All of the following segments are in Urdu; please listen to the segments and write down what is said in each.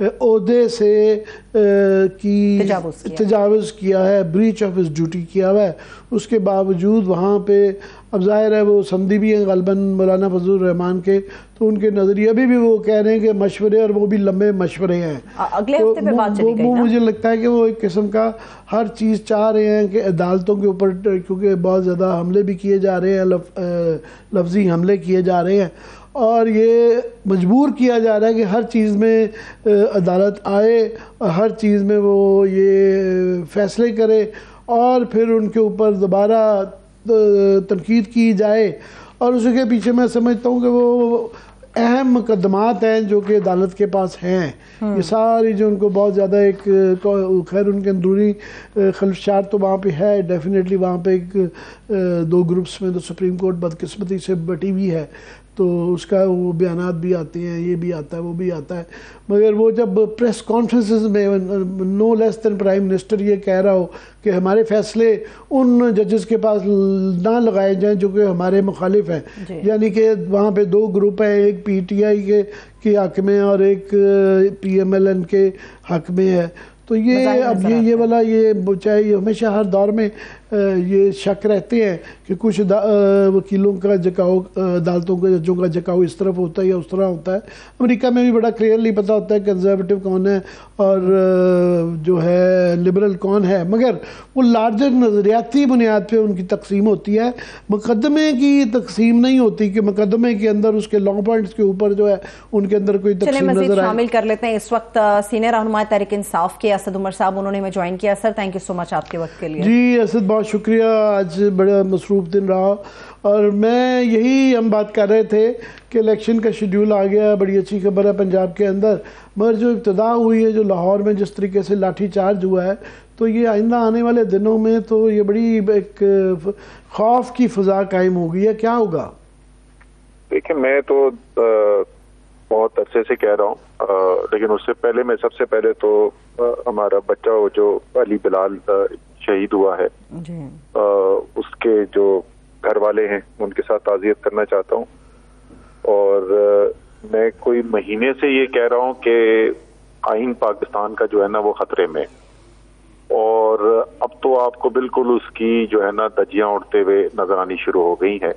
عہدے سے کی تجاوز کیا ہے، بریچ آف ہز ڈیوٹی کیا ہوا ہے، اس کے باوجود وہاں پہ اب ظاہر ہے وہ سمدھی بھی ہیں غالباً مولانا فضل الرحمان کے، تو ان کے نظریہ بھی وہ کہہ رہے ہیں کہ مشورے، اور وہ بھی لمبے مشورے ہیں. اگلے ہفتے پہ بات چلی گئی نا. مجھے لگتا ہے کہ وہ ایک قسم کا ہر چیز چاہ رہے ہیں کہ عدالتوں کے اوپر، کیونکہ بہت زیادہ حملے بھی کیے جا رہے ہیں، لفظی حملے کیے جا رہے ہیں، اور یہ مجبور کیا جا رہا ہے کہ ہر چیز میں عدالت آئے اور ہر چیز میں وہ یہ فیصلے کرے، اور پھر ان کے اوپر دوبارہ تنقید کی جائے. اور اس کے پیچھے میں سمجھتا ہوں کہ وہ اہم مقدمات ہیں جو کہ عدالت کے پاس ہیں. یہ ساری جو ان کو بہت زیادہ ایک خیر ان کے اندرونی خلفشات تو وہاں پہ ہے ڈیفینیٹلی، وہاں پہ ایک دو گروپس میں تو سپریم کورٹ بدقسمتی سے بٹی ہوئی ہے، تو اس کا وہ بیانات بھی آتے ہیں، یہ بھی آتا ہے وہ بھی آتا ہے. مگر وہ جب پریس کانفرنسز میں نو لیس دین پرائم منسٹر یہ کہہ رہا ہو کہ ہمارے فیصلے ان ججز کے پاس نہ لگائے جائیں جو کہ ہمارے مخالف ہیں، یعنی کہ وہاں پہ دو گروپ ہیں، ایک پی ٹی آئی کے حق میں اور ایک پی ایم ایل این کے حق میں ہے. تو یہ اب یہ والا یہ چاہے یہ ہمیشہ ہر دور میں یہ شک رہتے ہیں کہ کچھ وکیلوں کا جھکاؤ، عدالتوں کے ججوں کا جھکاؤ اس طرف ہوتا ہے یا اس طرح ہوتا ہے. امریکہ میں بھی بڑا کلیئرلی پتہ ہوتا ہے کنزرویٹو کون ہے اور جو ہے لبرل کون ہے، مگر وہ لارجر نظریاتی بنیاد پہ ان کی تقسیم ہوتی ہے، مقدمے کی تقسیم نہیں ہوتی کہ مقدمے کے اندر اس کے لا پوائنٹس کے اوپر جو ہے ان کے اندر کوئی تقسیم نظر آئے. شامل کر لیتے ہیں اس وقت سینئر رہنما تحریک انصاف کے اسد عمر صاحب، انہوں نے ہمیں جوائن کیا. سر تھینک یو سو مچ آپ کے وقت کے لیے. جی اسد بہت شکریہ، آج بڑا مصروف دن رہا، اور میں یہی ہم بات کر رہے تھے کہ الیکشن کا شیڈیول آ گیا، بڑی اچھی خبر ہے پنجاب کے اندر، مگر جو ابتدا ہوئی ہے جو لاہور میں جس طریقے سے لاٹھی چارج ہوا ہے، تو یہ آئندہ آنے والے دنوں میں تو یہ بڑی ایک خوف کی فضا قائم ہو گئی ہے. کیا ہوگا؟ دیکھیں میں تو بہت عرصے سے کہہ رہا ہوں، لیکن اس سے پہلے میں سب سے پہلے تو ہمارا بچہ جو علی بلال شہید ہوا ہے، اس کے جو گھر والے ہیں ان کے ساتھ تعزیت کرنا چاہتا ہوں. اور میں کوئی مہینے سے یہ کہہ رہا ہوں کہ آئین پاکستان کا جو ہے نا وہ خطرے میں، اور اب تو آپ کو بالکل اس کی جو ہے نا دھجیاں اڑتے ہوئے نظر آنی شروع ہو گئی ہیں.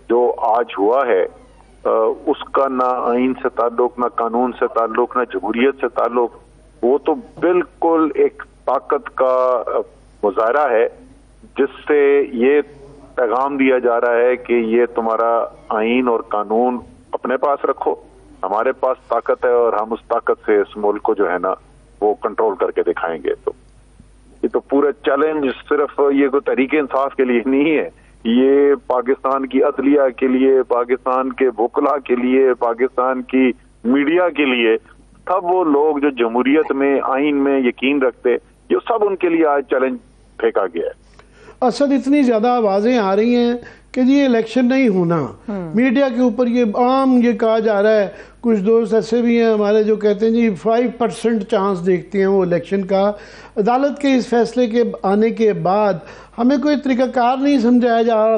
جو آج ہوا ہے اس کا نہ آئین سے تعلق، نہ قانون سے تعلق، نہ جمہوریت سے تعلق، وہ تو بالکل ایک طاقت کا مظاہرہ ہے جس سے یہ پیغام دیا جا رہا ہے کہ یہ تمہارا آئین اور قانون اپنے پاس رکھو، ہمارے پاس طاقت ہے اور ہم اس طاقت سے اس ملک کو جو ہے نا وہ کنٹرول کر کے دکھائیں گے. تو یہ تو پورا چیلنج صرف یہ کوئی تحریک انصاف کے لیے نہیں ہے، یہ پاکستان کی عدلیہ کے لیے، پاکستان کے وکلاء کے لیے، پاکستان کی میڈیا کے لیے، سب وہ لوگ جو جمہوریت میں آئین میں یقین رکھتے، یہ سب ان کے لیے آج چیلنج پھینکا گیا ہے. اسد اتنی زیادہ آوازیں آ رہی ہیں کہ جی الیکشن نہیں ہونا، میڈیا کے اوپر یہ عام یہ کہا جا رہا ہے، کچھ دوست ایسے بھی ہیں ہمارے جو کہتے ہیں جی 5% چانس دیکھتے ہیں وہ الیکشن کا. عدالت کے اس فیصلے کے آنے کے بعد ہمیں کوئی طریقہ کار نہیں سمجھایا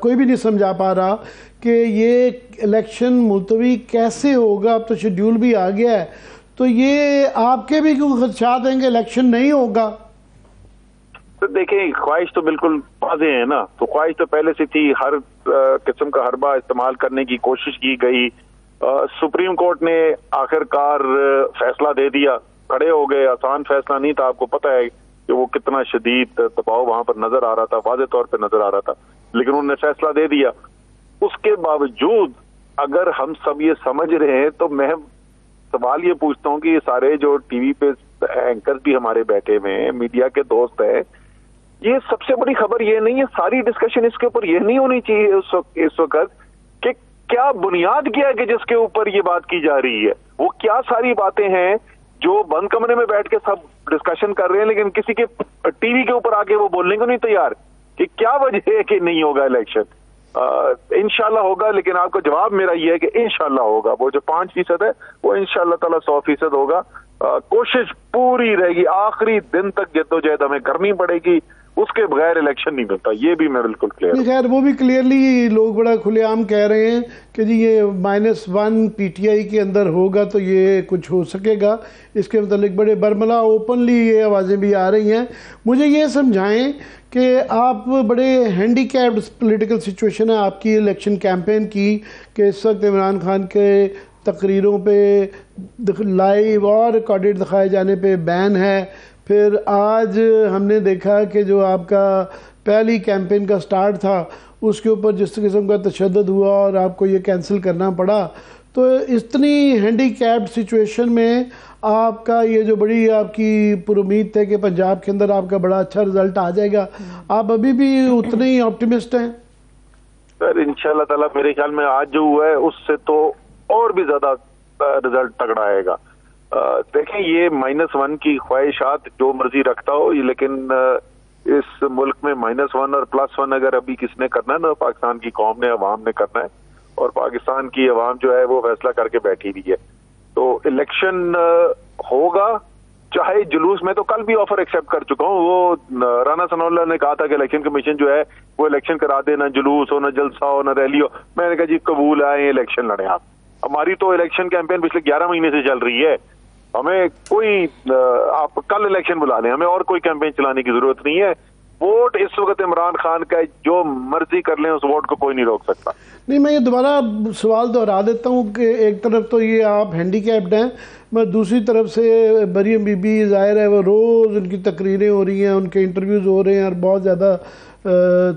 کوئی بھی نہیں سمجھا پا رہا کہ یہ الیکشن ملتوی کیسے ہوگا. اب تو شیڈیول بھی آ گیا ہے، تو یہ آپ کے بھی کوئی خدشات ہیں کہ الیکشن نہیں ہوگا؟ تو دیکھیں خواہش تو بالکل واضح ہے نا، تو خواہش تو پہلے سے تھی، ہر قسم کا حربہ استعمال کرنے کی کوشش کی گئی. سپریم کورٹ نے آخر کار فیصلہ دے دیا، کھڑے ہو گئے. آسان فیصلہ نہیں تھا، آپ کو پتہ ہے کہ وہ کتنا شدید دباؤ وہاں پر نظر آ رہا تھا، واضح طور پہ نظر آ رہا تھا، لیکن انہوں نے فیصلہ دے دیا. اس کے باوجود اگر ہم سب یہ سمجھ رہے ہیں تو میں سوال یہ پوچھتا ہوں کہ یہ سارے جو ٹی وی پہ اینکر بھی ہمارے بیٹھے ہوئے ہیں، میڈیا کے دوست ہیں، یہ سب سے بڑی خبر یہ نہیں ہے، ساری ڈسکشن اس کے اوپر یہ نہیں ہونی چاہیے اس وقت کہ کیا بنیاد کیا ہے کہ جس کے اوپر یہ بات کی جا رہی ہے؟ وہ کیا ساری باتیں ہیں جو بند کمرے میں بیٹھ کے سب ڈسکشن کر رہے ہیں، لیکن کسی کے ٹی وی کے اوپر آ کے وہ بولنے کو نہیں تیار کہ کیا وجہ ہے کہ نہیں ہوگا الیکشن. انشاءاللہ ہوگا، لیکن آپ کا جواب میرا یہ ہے کہ انشاءاللہ ہوگا. وہ جو 5% ہے وہ انشاءاللہ تعالی 100% ہوگا. کوشش پوری رہے گی، آخری دن تک جدوجہد ہمیں کرنی پڑے گی. اس کے بغیر الیکشن نہیں ملتا، یہ بھی میں بالکل کلیئر ہوں۔ خیر وہ بھی کلیئرلی لوگ بڑا کھلے عام کہہ رہے ہیں کہ جی یہ -1 پی ٹی آئی کے اندر ہوگا تو یہ کچھ ہو سکے گا، اس کے متعلق بڑے برملا اوپنلی یہ آوازیں بھی آ رہی ہیں۔ مجھے یہ سمجھائیں کہ آپ بڑے ہینڈی کیپڈ پولیٹیکل سچویشن ہے آپ کی الیکشن کیمپین کی، کہ اس وقت عمران خان کے تقریروں پہ لائیو اور ریکارڈڈ دکھائے جانے پہ بین ہے، پھر آج ہم نے دیکھا کہ جو آپ کا پہلی کیمپین کا سٹارٹ تھا اس کے اوپر جس قسم کا تشدد ہوا اور آپ کو یہ کینسل کرنا پڑا، تو اتنی ہینڈی کیپڈ سچویشن میں آپ کا یہ جو بڑی آپ کی پر امید تھے کہ پنجاب کے اندر آپ کا بڑا اچھا رزلٹ آ جائے گا، آپ ابھی بھی اتنے ہی آپٹیمسٹ ہیں؟ سر انشاءاللہ تعالیٰ میرے خیال میں آج جو ہوا ہے اس سے تو اور بھی زیادہ رزلٹ تگڑا آئے گا۔ دیکھیں یہ -1 کی خواہشات جو مرضی رکھتا ہو، لیکن اس ملک میں -1 اور +1 اگر ابھی کس نے کرنا ہے نا، پاکستان کی قوم نے، عوام نے کرنا ہے، اور پاکستان کی عوام جو ہے وہ فیصلہ کر کے بیٹھی ہوئی ہے۔ تو الیکشن ہوگا چاہے جلوس، میں تو کل بھی آفر ایکسیپٹ کر چکا ہوں، وہ رانا ثناء اللہ نے کہا تھا کہ الیکشن کمیشن جو ہے وہ الیکشن کرا دے، نہ جلوس ہو، نہ جلسہ ہو، نہ ریلی ہو۔ میں نے کہا جی قبول ہے، الیکشن لڑیں آپ۔ ہماری تو الیکشن کیمپین پچھلے 11 مہینے سے چل رہی ہے، ہمیں کوئی آپ کل الیکشن بلا لیں، ہمیں اور کوئی کیمپین چلانے کی ضرورت نہیں ہے۔ ووٹ اس وقت عمران خان کا، جو مرضی کر لیں، اس ووٹ کو کوئی نہیں روک سکتا۔ نہیں، میں یہ دوبارہ سوال دہرا دیتا ہوں کہ ایک طرف تو یہ آپ ہینڈی کیپڈ ہیں، میں دوسری طرف سے مریم بی بی ظاہر ہے وہ روز ان کی تقریریں ہو رہی ہیں، ان کے انٹرویوز ہو رہے ہیں، اور بہت زیادہ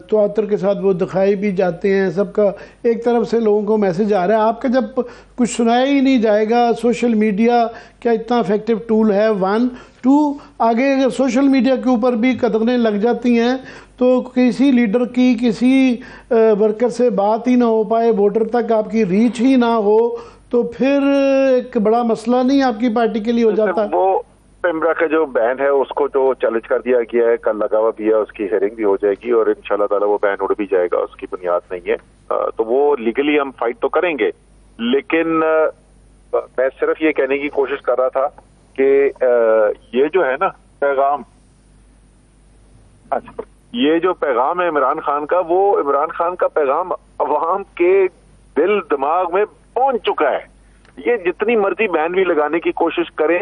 تواتر کے ساتھ وہ دکھائی بھی جاتے ہیں، سب کا ایک طرف سے لوگوں کو میسج آ رہا ہے۔ آپ کا جب کچھ سنایا ہی نہیں جائے گا، سوشل میڈیا کیا اتنا افیکٹو ٹول ہے؟ 1 2 آگے اگر سوشل میڈیا کے اوپر بھی قدغنیں لگ جاتی ہیں تو کسی لیڈر کی، کسی ورکر سے بات ہی نہ ہو پائے، ووٹر تک آپ کی ریچ ہی نہ ہو، تو پھر ایک بڑا مسئلہ نہیں آپ کی پارٹی کے لیے ہو جاتا؟ وہ پیمرا کا جو بین ہے اس کو جو چیلنج کر دیا گیا ہے، کل لگا ہوا بھی ہے، اس کی ہیئرنگ بھی ہو جائے گی اور انشاءاللہ تعالی وہ بین اڑ بھی جائے گا، اس کی بنیاد نہیں ہے، تو وہ لیگلی ہم فائٹ تو کریں گے۔ لیکن میں صرف یہ کہنے کی کوشش کر رہا تھا کہ یہ جو ہے نا پیغام، یہ جو پیغام ہے عمران خان کا، وہ عمران خان کا پیغام عوام کے دل دماغ میں پہنچ چکا ہے۔ یہ جتنی مرضی بین بھی لگانے کی کوشش کرے،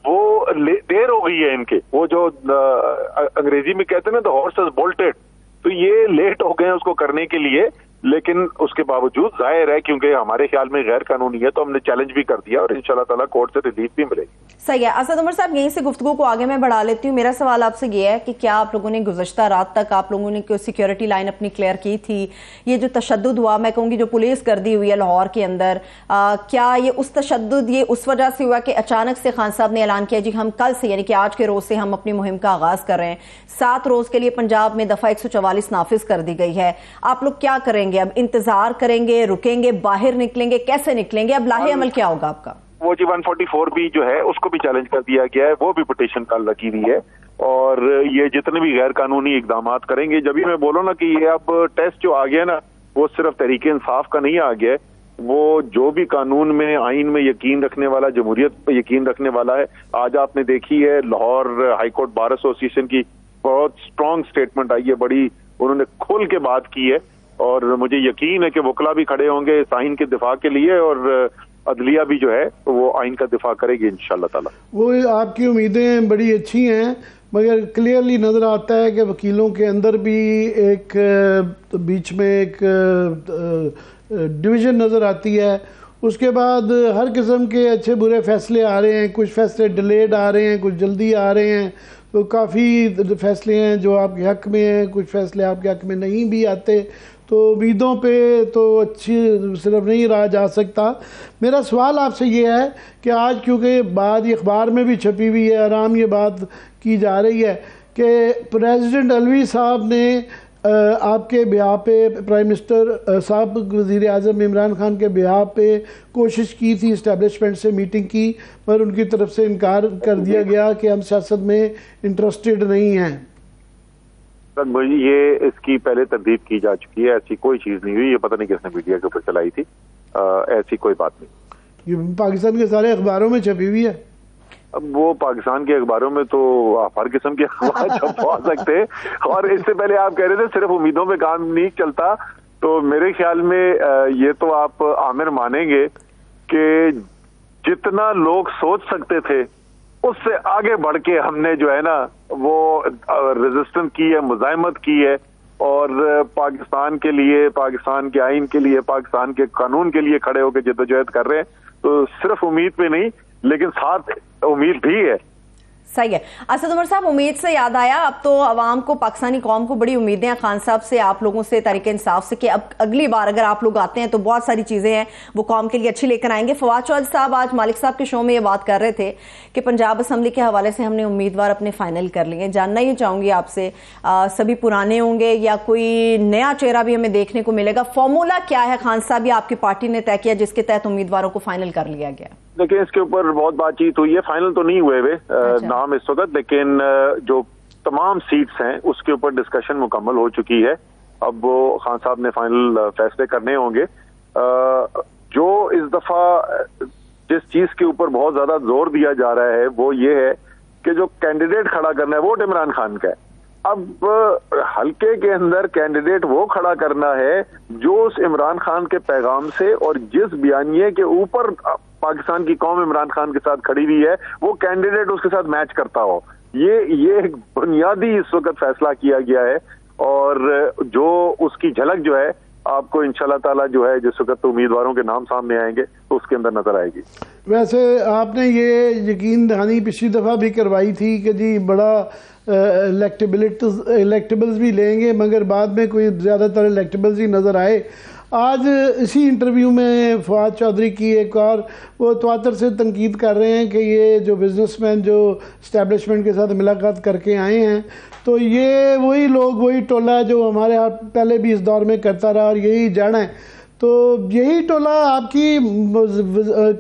وہ دیر ہو گئی ہے ان کے، وہ جو انگریزی میں کہتے ہیں نا the horse has bolted، تو یہ لیٹ ہو گئے ہیں اس کو کرنے کے لیے۔ لیکن اس کے باوجود ظاہر ہے کیونکہ ہمارے خیال میں غیر قانونی ہے تو ہم نے چیلنج بھی کر دیا اور انشاءاللہ تعالیٰ کورٹ سے ریلیف بھی ملے گی۔ صحیح ہے۔ اسد عمر صاحب یہیں سے گفتگو کو آگے میں بڑھا لیتی ہوں۔ میرا سوال آپ سے یہ ہے کہ کیا آپ لوگوں نے گزشتہ رات تک آپ لوگوں نے کوئی سیکیورٹی لائن اپنی کلیئر کی تھی؟ یہ جو تشدد ہوا، میں کہوں گی جو پولیس گردی ہوئی ہے لاہور کے اندر، کیا یہ اس تشدد یہ اس وجہ سے ہوا کہ اچانک سے خان صاحب نے اعلان کیا جی ہم کل سے، یعنی کہ آج کے روز سے ہم اپنی مہم کا آغاز کر رہے ہیں، 7 روز کے لیے پنجاب میں دفعہ 144 نافذ کر دی گئی ہے، آپ لوگ کیا کریں گے؟ اب انتظار کریں گے، رکیں گے، باہر نکلیں گے، کیسے نکلیں گے؟ اب لاہے عمل کیا ہوگا آپ کا؟ وہ جی 144 بھی جو ہے اس کو بھی چیلنج کر دیا گیا ہے، وہ بھی پٹیشن کل لگی ہوئی ہے، اور یہ جتنے بھی غیر قانونی اقدامات کریں گے، جب ہی میں بولوں نا کہ یہ اب ٹیسٹ جو آ گیا نا وہ صرف تحریک انصاف کا نہیں آ گیا ہے، وہ جو بھی قانون میں، آئین میں یقین رکھنے والا، جمہوریت پہ یقین رکھنے والا ہے۔ آج آپ نے دیکھی ہے لاہور ہائی کورٹ بار ایسوسی ایشن کی بہت اسٹرانگ سٹیٹمنٹ آئی ہے، بڑی انہوں نے کھول کے بات کی ہے، اور مجھے یقین ہے کہ وکلا بھی کھڑے ہوں گے اس آئین کے دفاع کے لیے، اور عدلیہ بھی جو ہے وہ آئین کا دفاع کرے گی انشاءاللہ تعالی۔ وہ آپ کی امیدیں بڑی اچھی ہیں، مگر کلیئرلی نظر آتا ہے کہ وکیلوں کے اندر بھی ایک بیچ میں ایک ڈویژن نظر آتی ہے۔ اس کے بعد ہر قسم کے اچھے برے فیصلے آ رہے ہیں، کچھ فیصلے ڈیلیڈ آ رہے ہیں، کچھ جلدی آ رہے ہیں، تو کافی فیصلے ہیں جو آپ کے حق میں ہیں، کچھ فیصلے آپ کے حق میں نہیں بھی آتے، تو امیدوں پہ تو اچھی صرف نہیں رہا جا سکتا۔ میرا سوال آپ سے یہ ہے کہ آج کیونکہ بعد اخبار میں بھی چھپی ہوئی ہے، آرام یہ بات کی جا رہی ہے کہ پریزیڈنٹ علوی صاحب نے آپ کے بیاہ پہ، پرائم منسٹر صاحب وزیر اعظم عمران خان کے بیاہ پہ کوشش کی تھی اسٹیبلشمنٹ سے میٹنگ کی، پر ان کی طرف سے انکار کر دیا گیا کہ ہم سیاست میں انٹرسٹڈ نہیں ہیں۔ یہ اس کی پہلے تردید کی جا چکی ہے، ایسی کوئی چیز نہیں ہوئی، یہ پتہ نہیں کس نے میڈیا کے اوپر چلائی تھی، ایسی کوئی بات نہیں، یہ پاکستان کے سارے اخباروں میں چھپی ہوئی ہے۔ اب وہ پاکستان کے اخباروں میں تو آپ ہر قسم کے اخبار چھپوا سکتے ہیں, اور اس سے پہلے آپ کہہ رہے تھے صرف امیدوں پہ کام نہیں چلتا, تو میرے خیال میں یہ تو آپ عامر مانیں گے کہ جتنا لوگ سوچ سکتے تھے اس سے آگے بڑھ کے ہم نے جو ہے نا وہ ریزسٹنس کی ہے, مزاحمت کی ہے, اور پاکستان کے لیے, پاکستان کے آئین کے لیے, پاکستان کے قانون کے لیے کھڑے ہو کے جدوجہد کر رہے ہیں. تو صرف امید پہ نہیں لیکن ساتھ امید بھی ہے. صحیح ہے. اسد عمر صاحب, امید سے یاد آیا, اب تو عوام کو, پاکستانی قوم کو بڑی امیدیں ہیں خان صاحب سے, آپ لوگوں سے, تحریک انصاف سے, کہ اب اگلی بار اگر آپ لوگ آتے ہیں تو بہت ساری چیزیں ہیں وہ قوم کے لیے اچھی لے کر آئیں گے. فواد چودھری صاحب آج مالک صاحب کے شو میں یہ بات کر رہے تھے کہ پنجاب اسمبلی کے حوالے سے ہم نے امیدوار اپنے فائنل کر لیے. جاننا ہی چاہوں گی آپ سے, سبھی پرانے ہوں گے یا کوئی نیا چہرہ بھی ہمیں دیکھنے کو ملے گا؟ فارمولا کیا ہے خان صاحب, یہ آپ کی پارٹی نے طے کیا جس کے تحت امیدواروں کو فائنل کر لیا گیا؟ دیکھیں, اس کے اوپر بہت بات چیت ہوئی ہے, فائنل تو نہیں ہوئے نام اس وقت, لیکن جو تمام سیٹس ہیں اس کے اوپر ڈسکشن مکمل ہو چکی ہے. اب وہ خان صاحب نے فائنل فیصلے کرنے ہوں گے. جو اس دفعہ جس چیز کے اوپر بہت زیادہ زور دیا جا رہا ہے وہ یہ ہے کہ جو کینڈیڈیٹ کھڑا کرنا ہے ووٹ عمران خان کا ہے. اب حلقے کے اندر کینڈیڈیٹ وہ کھڑا کرنا ہے جو اس عمران خان کے پیغام سے اور جس بیانیے کے اوپر پاکستان کی قوم عمران خان کے ساتھ کھڑی ہوئی ہے وہ کینڈیڈیٹ اس کے ساتھ میچ کرتا ہو. یہ ایک بنیادی اس وقت فیصلہ کیا گیا ہے, اور جو اس کی جھلک جو ہے آپ کو انشاءاللہ تعالیٰ جو ہے جس وقت امیدواروں کے نام سامنے آئیں گے تو اس کے اندر نظر آئے گی. ویسے آپ نے یہ یقین دہانی پچھلی دفعہ بھی کروائی تھی کہ جی بڑا الیکٹیبلز بھی لیں گے, مگر بعد میں کوئی زیادہ تر الیکٹیبلز ہی نظر آئے. آج اسی انٹرویو میں فواد چودھری کی ایک اور وہ تواتر سے تنقید کر رہے ہیں کہ یہ جو بزنس مین جو اسٹیبلشمنٹ کے ساتھ ملاقات کر کے آئے ہیں تو یہ وہی لوگ, وہی ٹولہ جو ہمارے ہاں پہلے بھی اس دور میں کرتا رہا اور یہی جڑ ہیں. تو یہی ٹولہ آپ کی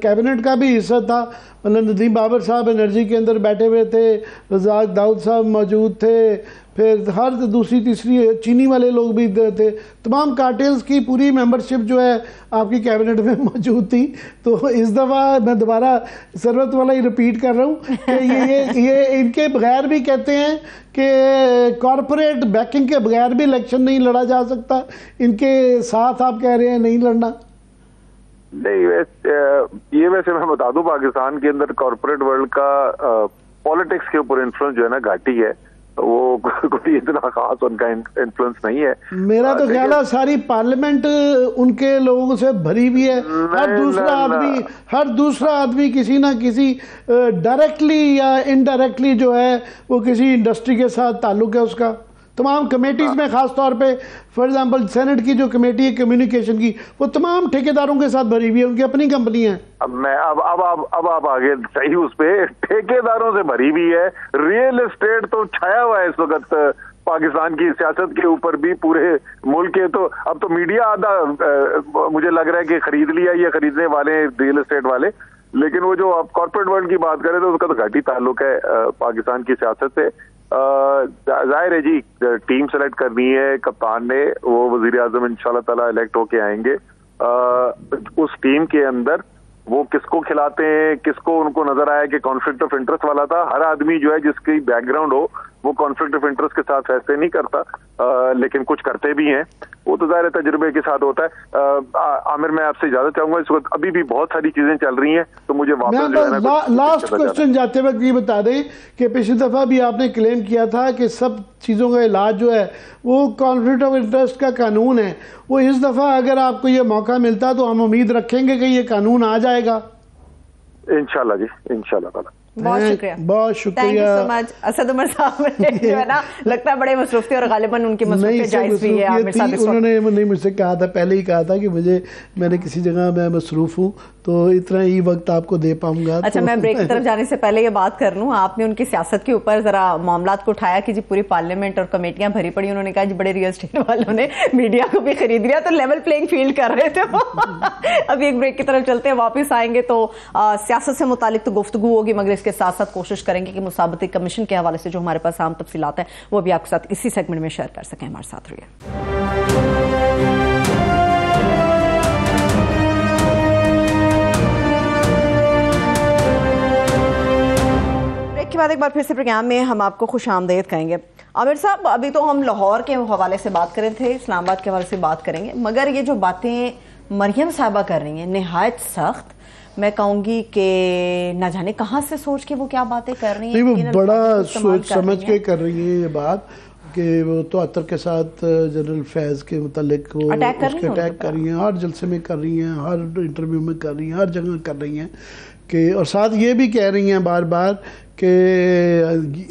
کیبنٹ کا بھی حصہ تھا, مطلب ندیم بابر صاحب انرجی کے اندر بیٹھے ہوئے تھے, رزاق داؤد صاحب موجود تھے, پھر ہر دوسری تیسری چینی والے لوگ بھی تھے. تمام کارٹیلز کی پوری ممبرشپ جو ہے آپ کی کیبنٹ میں موجود تھی. تو اس دفعہ میں دوبارہ ثروت والا ہی ریپیٹ کر رہا ہوں کہ یہ ان کے بغیر بھی کہتے ہیں کہ کارپوریٹ بیکنگ کے بغیر بھی الیکشن نہیں لڑا جا سکتا, ان کے ساتھ آپ کہہ رہے ہیں نہیں لڑنا. نہیں, یہ ویسے میں بتا دوں پاکستان کے اندر کارپوریٹ ورلڈ کا پالیٹکس کے اوپر انفلوئنس جو ہے نا گھاٹی ہے, وہ کوئی اتنا خاص ان کا انفلوئنس نہیں ہے. میرا تو خیال ہے ساری پارلیمنٹ ان کے لوگوں سے بھری ہوئی ہے. ہر دوسرا آدمی کسی نہ کسی ڈائریکٹلی یا انڈائریکٹلی جو ہے وہ کسی انڈسٹری کے ساتھ تعلق ہے اس کا. تمام کمیٹیز میں خاص طور پہ فار ایگزامپل سینٹ کی جو کمیٹی ہے کمیونیکیشن کی, وہ تمام ٹھیکیداروں کے ساتھ بھری ہوئی ہے, ان کی اپنی کمپنی ہیں. اب آپ آگے صحیح اس پہ ٹھیکیداروں سے بھری ہوئی ہے. ریئل اسٹیٹ تو چھایا ہوا ہے اس وقت پاکستان کی سیاست کے اوپر بھی, پورے ملک کے. تو اب تو میڈیا آدھا مجھے لگ رہا ہے کہ خرید لیا یا خریدنے والے ریئل اسٹیٹ والے, لیکن وہ جو آپ کارپوریٹ ورلڈ کی بات کریں تو اس کا تو گھاٹی تعلق ہے پاکستان کی سیاست سے. ظاہر ہے جی, ٹیم سلیکٹ کرنی ہے کپتان نے, وہ وزیر اعظم انشاءاللہ تعالیٰ الیکٹ ہو کے آئیں گے. اس ٹیم کے اندر وہ کس کو کھلاتے ہیں, کس کو ان کو نظر آیا کہ کانفلکٹ آف انٹرسٹ والا تھا. ہر آدمی جو ہے جس کی بیک گراؤنڈ ہو وہ کانفلکٹ آف انٹرسٹ کے ساتھ فیصلے نہیں کرتا, لیکن کچھ کرتے بھی ہیں. وہ تو ظاہر تجربے کے ساتھ ہوتا ہے. عامر, میں آپ سے اجازت چاہوں گا, اس وقت ابھی بھی بہت ساری چیزیں چل رہی ہیں تو مجھے واپس لاسٹ کوشچن جاتے وقت یہ بتا دیں کہ پچھلی دفعہ بھی آپ نے کلیم کیا تھا کہ سب چیزوں کا علاج جو ہے وہ کانفلکٹ آف انٹرسٹ کا قانون ہے. وہ اس دفعہ اگر آپ کو یہ موقع ملتا تو ہم امید رکھیں گے کہ یہ قانون آ جائے گا انشاءاللہ جی, انشاءاللہ تعالیٰ. بہت شکریہ, بہت شکریہ. تھینک یو سو مچ. اسد عمر صاحب جو ہے نا لگتا ہے بڑے مصروف تھے اور غالباً ان کی مصروفیت جائز بھی ہے. انہوں نے نہیں مجھ سے کہا تھا, پہلے ہی کہا تھا کہ میں نے کسی جگہ میں مصروف ہوں تو اتنا ہی وقت آپ کو دے پاؤں گا. اچھا, میں بریک کی طرف جانے سے پہلے یہ بات کر لوں, آپ نے ان کی سیاست کے اوپر ذرا معاملات کو اٹھایا کہ جی پوری پارلیمنٹ اور کمیٹیاں بھری پڑی. انہوں نے کہا جی بڑے ریئل اسٹیٹ والوں نے میڈیا کو بھی خرید لیا, تو لیول پلینگ فیلڈ کر رہے تھے. ابھی ایک بریک کی طرف چلتے ہیں, واپس آئیں گے تو سیاست سے متعلق تو گفتگو ہوگی, مگر اس کے ساتھ ساتھ کوشش کریں گے کہ مسابقتی کمیشن کے حوالے سے جو ہمارے پاس عام تفصیلات ہیں وہ بھی آپ کے ساتھ اسی سیگمنٹ میں شیئر کر سکیں. ہمارے ساتھ رہیے. کے بعد ایک بار پھر سے پروگرام میں ہم آپ کو خوش آمدید کہیں گے. عامر صاحب, ابھی تو ہم لاہور کے حوالے سے بات کر رہے تھے, اسلام آباد کے حوالے سے بات کریں گے, مگر یہ جو باتیں مریم صاحبہ کر رہی ہیں نہایت سخت, میں کہوں گی کہ نہ جانے کہاں سے سوچ کے وہ کیا باتیں کر رہی ہیں. وہ بڑا سوچ سمجھ کے کر رہی ہیں یہ بات کہ وہ تو عطر کے ساتھ جنرل فیض کے متعلق وہ اٹیک کر رہی ہیں, ہر جلسے میں کر رہی ہیں, ہر انٹرویو میں کر رہی ہیں, ہر جگہ کر رہی ہیں کہ, اور ساتھ یہ بھی کہہ رہی ہیں بار بار کہ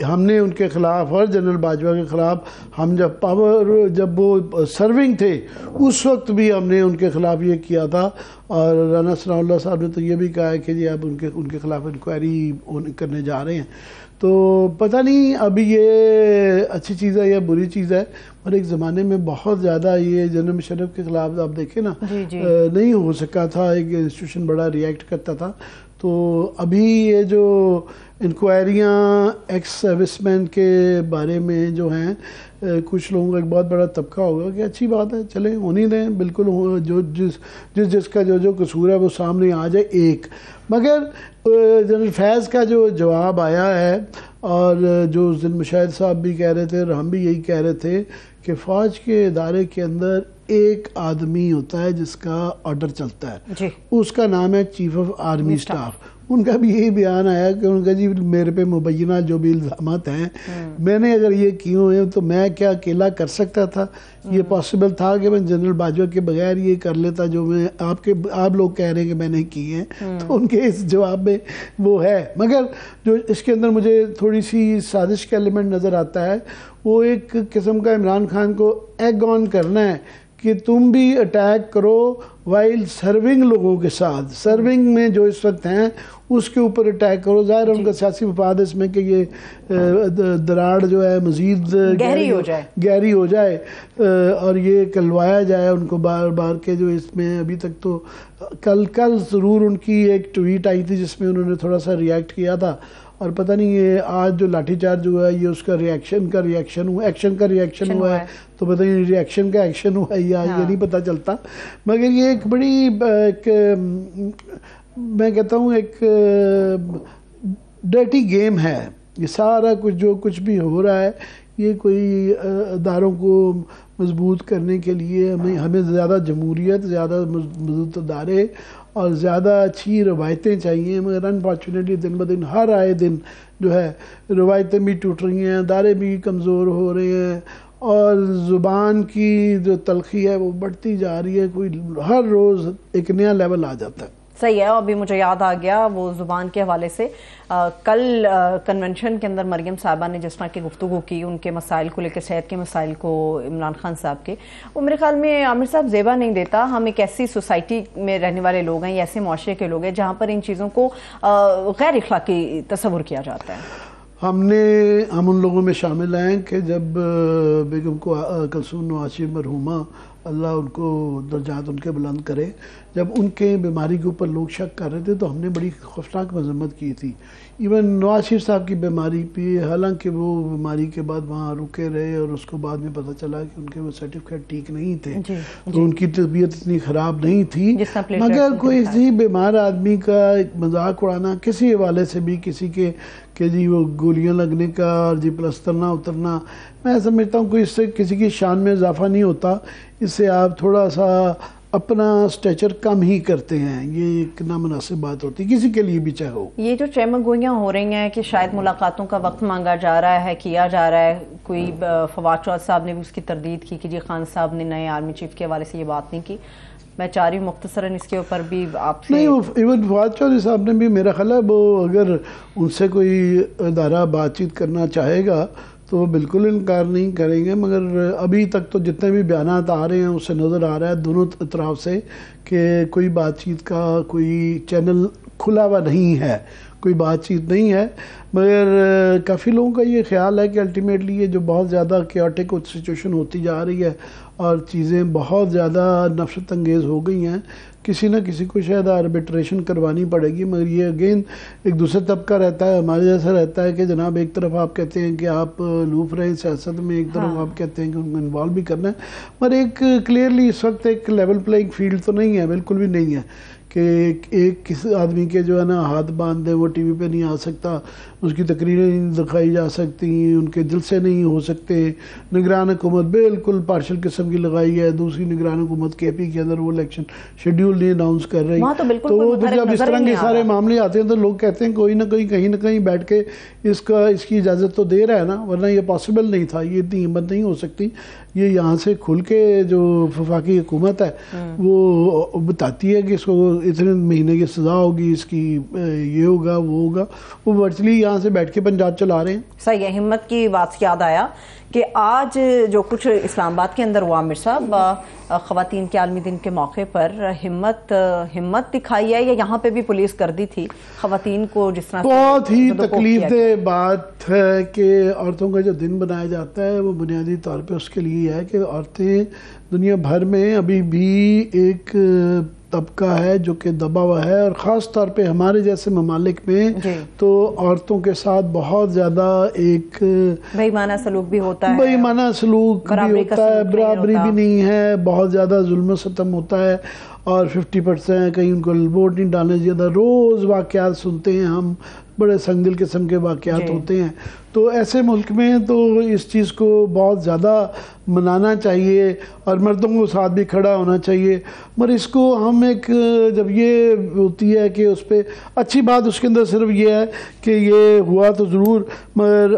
ہم نے ان کے خلاف اور جنرل باجوہ کے خلاف, ہم جب وہ سرونگ تھے اس وقت بھی ہم نے ان کے خلاف یہ کیا تھا, اور رانا ثناء اللہ صاحب نے تو یہ بھی کہا ہے کہ جی اب ان کے خلاف انکوائری کرنے جا رہے ہیں. تو پتہ نہیں ابھی یہ اچھی چیز ہے یا بری چیز ہے, اور ایک زمانے میں بہت زیادہ یہ جنرل مشرف کے خلاف آپ دیکھیں نا نہیں ہو سکا تھا, ایک انسٹیٹیوشن بڑا ریئیکٹ کرتا تھا. تو ابھی یہ جو انکوائریاں ایکس سروس مین کے بارے میں جو ہیں, کچھ لوگوں کا ایک بہت بڑا طبقہ ہوگا کہ اچھی بات ہے, چلیں ہونی دیں, بالکل جو جس کا جو قصور ہے وہ سامنے آ جائے ایک. مگر جنرل فیض کا جو جواب آیا ہے, اور جو ذل مشاہد صاحب بھی کہہ رہے تھے اور ہم بھی یہی کہہ رہے تھے کہ فوج کے ادارے کے اندر ایک آدمی ہوتا ہے جس کا آرڈر چلتا ہے, اس کا نام ہے چیف آف آرمی سٹاف. ان کا بھی یہی بیان آیا کہ ان کا جی میرے پہ مبینہ جو بھی الزامات ہیں, میں نے اگر یہ کیے ہوئے تو میں کیا اکیلا کر سکتا تھا؟ یہ پاسبل تھا کہ میں جنرل باجوہ کے بغیر یہ کر لیتا جو میں آپ لوگ کہہ رہے ہیں کہ میں نے کیے ہیں. تو ان کے اس جواب میں وہ ہے, مگر جو اس کے اندر مجھے تھوڑی سی سازش کا ایلیمنٹ نظر آتا ہے, وہ ایک قسم کا عمران خان کو ایگ آن کرنا ہے کہ تم بھی اٹیک کرو وائل سرونگ لوگوں کے ساتھ, سرونگ میں جو اس وقت ہیں اس کے اوپر اٹیک کرو. ظاہر ان کا سیاسی مفاد اس میں کہ یہ دراڑ جو ہے مزید گہری ہو جائے اور یہ کلوایا جائے ان کو بار بار کے, جو اس میں ابھی تک تو کل ضرور ان کی ایک ٹویٹ آئی تھی جس میں انہوں نے تھوڑا سا ریئیکٹ کیا تھا, اور پتہ نہیں یہ آج جو لاٹھی چارج ہوا ہے یہ اس کا ایکشن کا ریئیکشن ہوا ہے, تو پتہ نہیں ریئیکشن کا ایکشن ہوا ہے یا یہ نہیں پتہ چلتا. مگر یہ ایک بڑی میں کہتا ہوں ایک ڈرٹی گیم ہے یہ سارا کچھ, جو کچھ بھی ہو رہا ہے یہ کوئی اداروں کو مضبوط کرنے کے لیے ہمیں زیادہ جمہوریت, زیادہ مضبوط ادارے اور زیادہ اچھی روایتیں چاہیے. مگر انفارچونیٹلی دن بدن ہر آئے دن جو ہے روایتیں بھی ٹوٹ رہی ہیں, ادارے بھی کمزور ہو رہے ہیں, اور زبان کی جو تلخی ہے وہ بڑھتی جا رہی ہے, کوئی ہر روز ایک نیا لیول آ جاتا ہے. صحیح ہے. ابھی مجھے یاد آ گیا وہ زبان کے حوالے سے, کل کنونشن کے اندر مریم صاحبہ نے جس طرح کی گفتگو کی ان کے مسائل کو لے کے, صحت کے مسائل کو عمران خان صاحب کے, وہ میرے خیال میں عامر صاحب زیبا نہیں دیتا. ہم ایک ایسی سوسائٹی میں رہنے والے لوگ ہیں, ایسے معاشرے کے لوگ ہیں جہاں پر ان چیزوں کو غیر اخلاقی تصور کیا جاتا ہے. ہم ان لوگوں میں شامل ہیں کہ جب بیگم کو کلثوم نواز شریف مرحومہ اللہ ان کو درجات ان کے بلند کرے, جب ان کے بیماری کے اوپر لوگ شک کر رہے تھے تو ہم نے بڑی خوفناک مذمت کی تھی. ایون نواز شریف صاحب کی بیماری پہ, حالانکہ وہ بیماری کے بعد وہاں رکے رہے اور اس کو بعد میں پتہ چلا کہ ان کے وہ سرٹیفکیٹ ٹھیک نہیں تھے, تو ان کی طبیعت اتنی خراب نہیں تھی. مگر کوئی کسی بیمار آدمی کا ایک مذاق اڑانا کسی حوالے سے بھی, کسی کے کہ جی وہ گولیاں لگنے کا اور جی پلستر نہ اترنا, میں سمجھتا ہوں کوئی اس سے کسی کی شان میں اضافہ نہیں ہوتا. اس سے آپ تھوڑا سا اپنا سٹیچر کم ہی کرتے ہیں, یہ ایک نامناسب بات ہوتی کسی کے لیے بھی چاہے ہو. یہ جو چہمہ گوئیاں ہو رہی ہیں کہ شاید ملاقاتوں کا وقت مانگا جا رہا ہے, کیا جا رہا ہے, کوئی فواد چودھری صاحب نے بھی اس کی تردید کی کہ جی خان صاحب نے نئے آرمی چیف کے حوالے سے یہ بات نہیں کی. میں چاہ رہی ہوں مختصراً اس کے اوپر بھی آپ سے. نہیں, ایون فواد چودھری صاحب نے بھی میرا خیال ہے وہ اگر ان سے کوئی ادارہ بات چیت کرنا چاہے گا تو وہ بالکل انکار نہیں کریں گے. مگر ابھی تک تو جتنے بھی بیانات آ رہے ہیں اس سے نظر آ رہا ہے دونوں اطراف سے کہ کوئی بات چیت کا کوئی چینل کھلا ہوا نہیں ہے, کوئی بات چیت نہیں ہے. مگر کافی لوگوں کا یہ خیال ہے کہ الٹیمیٹلی یہ جو بہت زیادہ کیوٹک سچویشن ہوتی جا رہی ہے اور چیزیں بہت زیادہ نفرت انگیز ہو گئی ہیں, کسی نہ کسی کو شاید آربیٹریشن کروانی پڑے گی. مگر یہ اگین ایک دوسرا طبقہ رہتا ہے, ہمارے جیسا رہتا ہے کہ جناب ایک طرف آپ کہتے ہیں کہ آپ لوف رہے سیاست میں, ایک طرف آپ کہتے ہیں کہ ان کو انوالو بھی کرنا ہے. مگر ایک کلیئرلی اس وقت ایک لیول پلینگ فیلڈ تو نہیں ہے, بالکل بھی نہیں ہے کہ ایک کسی آدمی کے جو ہے نا ہاتھ باندھ دے، وہ ٹی وی پہ نہیں آ سکتا، اس کی تقریریں نہیں دکھائی جا سکتی، ان کے جلسے نہیں ہو سکتے. نگران حکومت بالکل پارشل قسم کی لگائی ہے. دوسری نگران حکومت کے پی کے اندر وہ الیکشن شیڈیول نہیں اناؤنس کر رہی. تو جب اس طرح کے سارے معاملے آتے ہیں تو لوگ کہتے ہیں کوئی نہ کوئی کہیں نہ کہیں بیٹھ کے اس کی اجازت تو دے رہا ہے نا، ورنہ یہ پاسبل نہیں تھا، یہ اتنی ہمت نہیں ہو سکتی. یہ یہاں سے کھل کے جو وفاقی حکومت ہے وہ بتاتی ہے کہ اس کو اتنے مہینے کی سزا ہوگی، اس کی یہ ہوگا وہ ہوگا، وہ ورچولی یہاں سے بیٹھ کے پنجاب چلا رہے ہیں. صحیح ہے. ہمت کی بات سے یاد آیا کہ آج جو کچھ اسلام آباد کے اندر ہوا عامر صاحب، خواتین کے عالمی دن کے موقع پر ہمت دکھائی ہے یا یہاں پہ بھی پولیس کر دی تھی خواتین کو جس طرح؟ بہت ہی تکلیف دہ بات ہے کہ عورتوں کا جو دن بنایا جاتا ہے وہ بنیادی طور پہ اس کے لیے ہے کہ عورتیں دنیا بھر میں ابھی بھی ایک طبقہ ہے جو کہ دبا ہوا ہے، اور خاص طور پہ ہمارے جیسے ممالک میں تو عورتوں کے ساتھ بہت زیادہ ایک بے ایمانہ سلوک بھی ہوتا ہے، بے ایمانہ سلوک بھی ہوتا ہے، برابری بھی نہیں ہے، بہت زیادہ ظلم و ستم ہوتا ہے، اور 50% کہیں ان کو ووٹ نہیں ڈالنے زیادہ. روز واقعات سنتے ہیں ہم، بڑے سنگ دل قسم کے واقعات ہوتے ہیں. تو ایسے ملک میں تو اس چیز کو بہت زیادہ منانا چاہیے اور مردوں کو ساتھ بھی کھڑا ہونا چاہیے. مگر اس کو ہم ایک جب یہ ہوتی ہے کہ اس پہ اچھی بات اس کے اندر صرف یہ ہے کہ یہ ہوا تو ضرور، مگر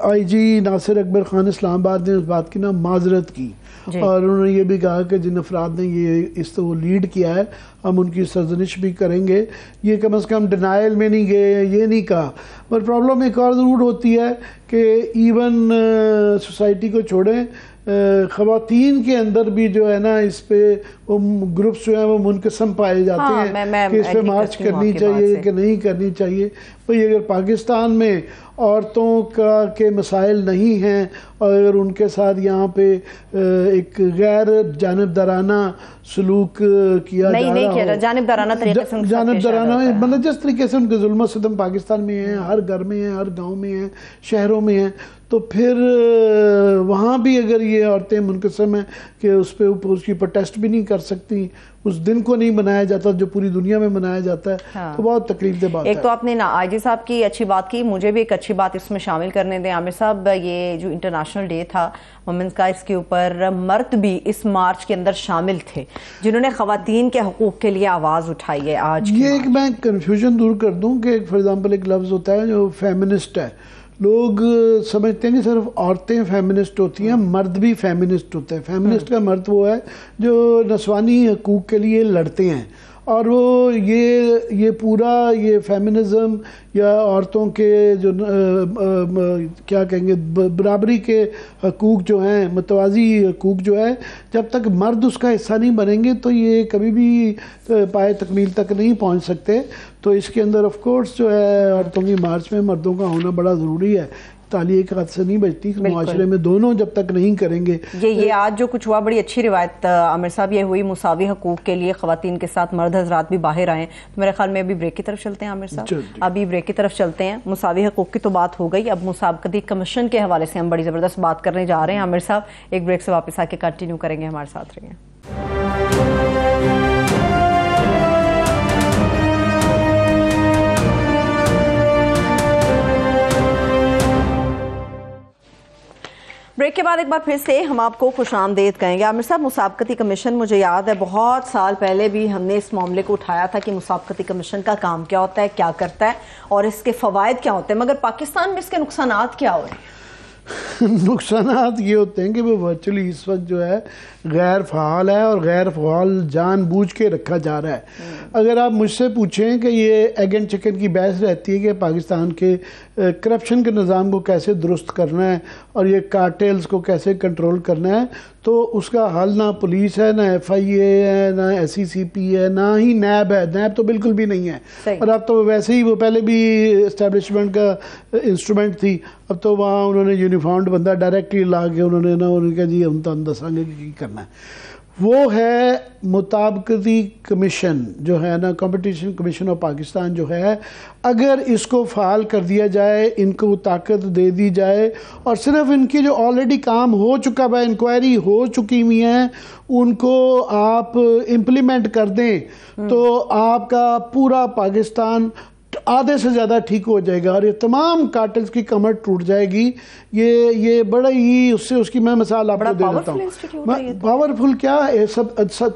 آئی جی ناصر اکبر خان اسلام آباد نے اس بات کی معذرت کی، اور انہوں نے یہ بھی کہا کہ جن افراد نے یہ اس کو لیڈ کیا ہے ہم ان کی سرزنش بھی کریں گے. یہ کم از کم ڈینائل میں نہیں گئے، یہ نہیں کہا. پر پرابلم ایک اور ضرور ہوتی ہے کہ ایون سوسائٹی کو چھوڑیں، خواتین کے اندر بھی جو ہے نا اس پہ وہ گروپس جو ہیں وہ منقسم پائے جاتے ہیں کہ اس پہ مارچ کرنی چاہیے کہ نہیں کرنی چاہیے. بھئی اگر پاکستان میں عورتوں کے مسائل نہیں ہیں اور اگر ان کے ساتھ یہاں پہ ایک غیر جانبدارانہ سلوک کیا جا رہا ہو، جانبدارانہ مطلب جس طریقے سے ان کے ظلم و ستم پاکستان میں ہیں، ہر گھر میں ہیں، ہر گاؤں میں ہیں، شہروں میں ہیں، تو پھر وہاں بھی اگر یہ عورتیں منقسم ہیں کہ اس پہ اس کی پروٹیسٹ بھی نہیں کر سکتی، اس دن کو نہیں منایا جاتا جو پوری دنیا میں منایا جاتا ہے، تو بہت تکلیف دہ بات ہے. ایک تو آپ نے آئی جی صاحب کی اچھی بات کی، مجھے بھی ایک اچھی بات اس میں شامل کرنے دیں عامر صاحب. یہ جو انٹرنیشنل ڈے تھا وومنز کا، اس کے اوپر مرد بھی اس مارچ کے اندر شامل تھے جنہوں نے خواتین کے حقوق کے لیے آواز اٹھائی ہے. آج یہ ایک میں کنفیوژن دور کر دوں کہ فار ایگزامپل ایک لفظ ہوتا ہے جو فیمنسٹ ہے. لوگ سمجھتے ہیں کہ صرف عورتیں فیمنسٹ ہوتی ہیں، مرد بھی فیمنسٹ ہوتا ہے. فیمنسٹ کا مرد وہ ہے جو نسوانی حقوق کے لیے لڑتے ہیں، اور وہ یہ پورا یہ فیمنزم یا عورتوں کے جو کیا کہیں گے برابری کے حقوق جو ہیں، متوازی حقوق جو ہے، جب تک مرد اس کا حصہ نہیں بنیں گے تو یہ کبھی بھی پائے تکمیل تک نہیں پہنچ سکتے. تو اس کے اندر آف کورس جو ہے عورتوں کی مارچ میں مردوں کا ہونا بڑا ضروری ہے. تالی ایک ہاتھ سے نہیں بجتی، معاشرے میں دونوں جب تک نہیں کریں گے. یہ آج جو کچھ ہوا بڑی اچھی روایت عامر صاحب یہ ہوئی، مساوی حقوق کے لیے خواتین کے ساتھ مرد حضرات بھی باہر آئیں. تو میرے خیال میں ابھی بریک کی طرف چلتے ہیں عامر صاحب، ابھی بریک کی طرف چلتے ہیں. مساوی حقوق کی تو بات ہو گئی، اب مسابقتی کمیشن کے حوالے سے ہم بڑی زبردست بات کرنے جا رہے ہیں عامر صاحب. ایک بریک سے واپس آ کے کنٹینیو کریں گے، ہمارے ساتھ رہیں. بریک کے بعد ایک بار پھر سے ہم آپ کو خوش آمدید کہیں گے. عامر صاحب، مسابقتی کمیشن، مجھے یاد ہے بہت سال پہلے بھی ہم نے اس معاملے کو اٹھایا تھا کہ مسابقتی کمیشن کا کام کیا ہوتا ہے، کیا کرتا ہے اور اس کے فوائد کیا ہوتے ہیں، مگر پاکستان میں اس کے نقصانات کیا ہو رہے ہیں؟ نقصانات یہ ہوتے ہیں کہ وہ ورچولی اس وقت جو ہے غیر فعال ہے، اور غیر فعال جان بوجھ کے رکھا جا رہا ہے. اگر آپ مجھ سے پوچھیں کہ یہ ایگ اینڈ چکن کی بحث رہتی ہے کہ پاکستان کے کرپشن کے نظام کو کیسے درست کرنا ہے اور یہ کارٹیلز کو کیسے کنٹرول کرنا ہے، تو اس کا حل نہ پولیس ہے، نہ ایف آئی اے ہے، نہ ایس سی سی پی ہے، نہ ہی نیب ہے. نیب تو بالکل بھی نہیں ہے، اور اب تو ویسے ہی وہ پہلے بھی اسٹیبلشمنٹ کا انسٹرومنٹ تھی، اب تو وہاں انہوں نے یونیفارمڈ بندہ ڈائریکٹلی لا کے انہوں نے کہا جی ہم تو دساں گے کہ کرنا ہے. وہ ہے مطابقتی کمیشن جو ہے نا، کمپٹیشن کمیشن آف پاکستان جو ہے، اگر اس کو فعال کر دیا جائے، ان کو طاقت دے دی جائے، اور صرف ان کی جو آلریڈی کام ہو چکا ہے، انکوائری ہو چکی ہوئی ہیں، ان کو آپ امپلیمنٹ کر دیں تو آپ کا پورا پاکستان آدھے سے زیادہ ٹھیک ہو جائے گا، اور یہ تمام کارٹلز کی کمر ٹوٹ جائے گی۔ یہ بڑا ہی اس کی میں مثال آپ کو دے دیتا ہوں۔ پاورفل کیا ہے، سب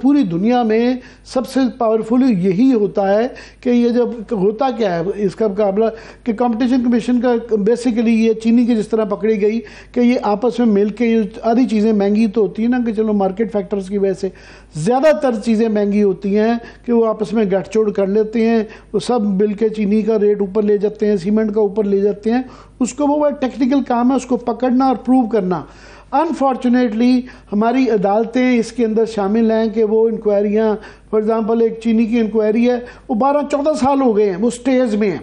پوری دنیا میں سب سے پاورفل یہی ہوتا ہے کہ یہ جب ہوتا کیا ہے اس کا مقابلہ، کہ کمپٹیشن کمیشن کا بیسیکلی یہ چینی کی جس طرح پکڑی گئی کہ یہ آپس میں مل کے آدھی چیزیں مہنگی تو ہوتی ہیں نا، کہ چلو مارکیٹ فیکٹرز کی وجہ سے زیادہ تر چیزیں مہنگی ہوتی ہیں کہ وہ آپس میں گٹھ جوڑ کر لیتے ہیں، وہ سب مل کے چینی کا ریٹ اوپر لے جاتے ہیں، سیمنٹ کا اوپر لے جاتے ہیں۔ اس کو وہ ٹیکنیکل کام ہے، اس کو پکڑنا اور پروو کرنا۔ انفارچونیٹلی ہماری عدالتیں اس کے اندر شامل ہیں کہ وہ انکوائریاں، فار ایگزامپل ایک چینی کی انکوائری ہے، وہ 12-14 سال ہو گئے ہیں، وہ سٹیز میں ہیں،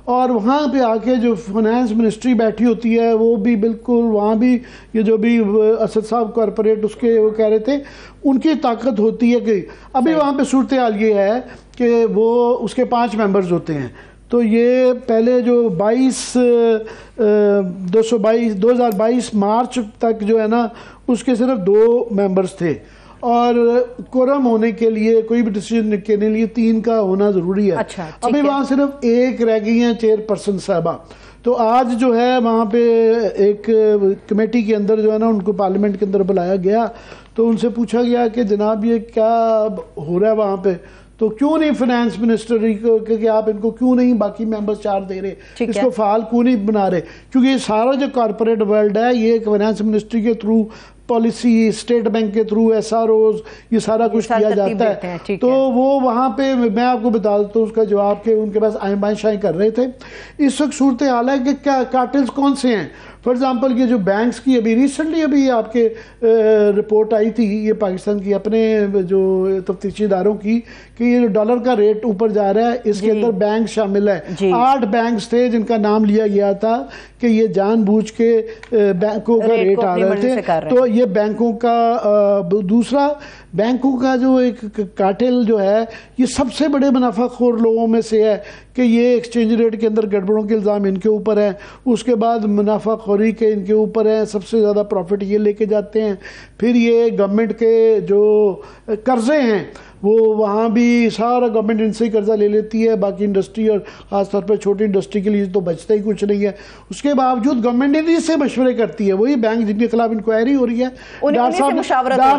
اور وہاں پہ آ کے جو فائنانس منسٹری بیٹھی ہوتی ہے وہ بھی بالکل وہاں بھی یہ جو بھی اسد صاحب کارپوریٹ اس کے وہ کہہ رہے تھے، ان کی طاقت ہوتی ہے کہ ابھی وہاں پہ صورتحال یہ ہے کہ وہ اس کے 5 ممبرز ہوتے ہیں، تو یہ پہلے جو 2022 مارچ تک جو ہے نا اس کے صرف 2 ممبرز تھے، اور کورم ہونے کے لیے کوئی بھی ڈیسیجن کے لیے 3 کا ہونا ضروری ہے۔ ابھی وہاں صرف 1 رہ گئی ہیں چیئر پرسن صاحبہ۔ تو آج جو ہے وہاں پہ ایک کمیٹی کے اندر جو ہے نا ان کو پارلیمنٹ کے اندر بلایا گیا، تو ان سے پوچھا گیا کہ جناب یہ کیا ہو رہا ہے وہاں پہ، تو کیوں نہیں فائنانس منسٹر کہ آپ ان کو کیوں نہیں باقی ممبرز 4 دے رہے، اس کو فعال کیوں نہیں بنا رہے، کیونکہ یہ سارا جو کارپوریٹ ورلڈ ہے یہ فائنانس منسٹری کے تھرو پالیسی، اسٹیٹ بینک کے تھرو SROs یہ سارا کچھ کیا جاتا ہے۔ تو وہ وہاں پہ میں آپ کو بتا دیتا ہوں اس کا جواب کہ ان کے پاس آئیں بائیں شائیں کر رہے تھے۔ اس وقت صورتحال ہے کہ کیا کارٹلز کون سے ہیں، فار ایگزامپل یہ جو بینکس کی ابھی ریسنٹلی ابھی آپ کے رپورٹ آئی تھی یہ پاکستان کی اپنے جو تفتیشی اداروں کی کہ یہ ڈالر کا ریٹ اوپر جا رہا ہے، اس کے اندر بینک شامل ہے۔ 8 بینکس تھے جن کا نام لیا گیا تھا کہ یہ جان بوجھ کے بینکوں کا ریٹ آ رہے تھے۔ تو یہ بینکوں کا دوسرا بینکوں کا جو ایک کارٹل جو ہے یہ سب سے بڑے منافع خور لوگوں میں سے ہے کہ یہ ایکسچینج ریٹ کے اندر گڑبڑوں کے الزام ان کے اوپر ہیں، اس کے بعد منافع خوری کے ان کے اوپر ہیں، سب سے زیادہ پروفٹ یہ لے کے جاتے ہیں۔ پھر یہ گورنمنٹ کے جو قرضے ہیں وہ وہاں بھی سارا گورنمنٹ ان سے ہی قرضہ لے لیتی ہے، باقی انڈسٹری اور خاص طور پہ چھوٹی انڈسٹری کے لیے تو بچتا ہی کچھ نہیں ہے۔ اس کے باوجود گورنمنٹ ان سے مشورے کرتی ہے، وہی بینک جن کے خلاف انکوائری ہو رہی ہے، ڈار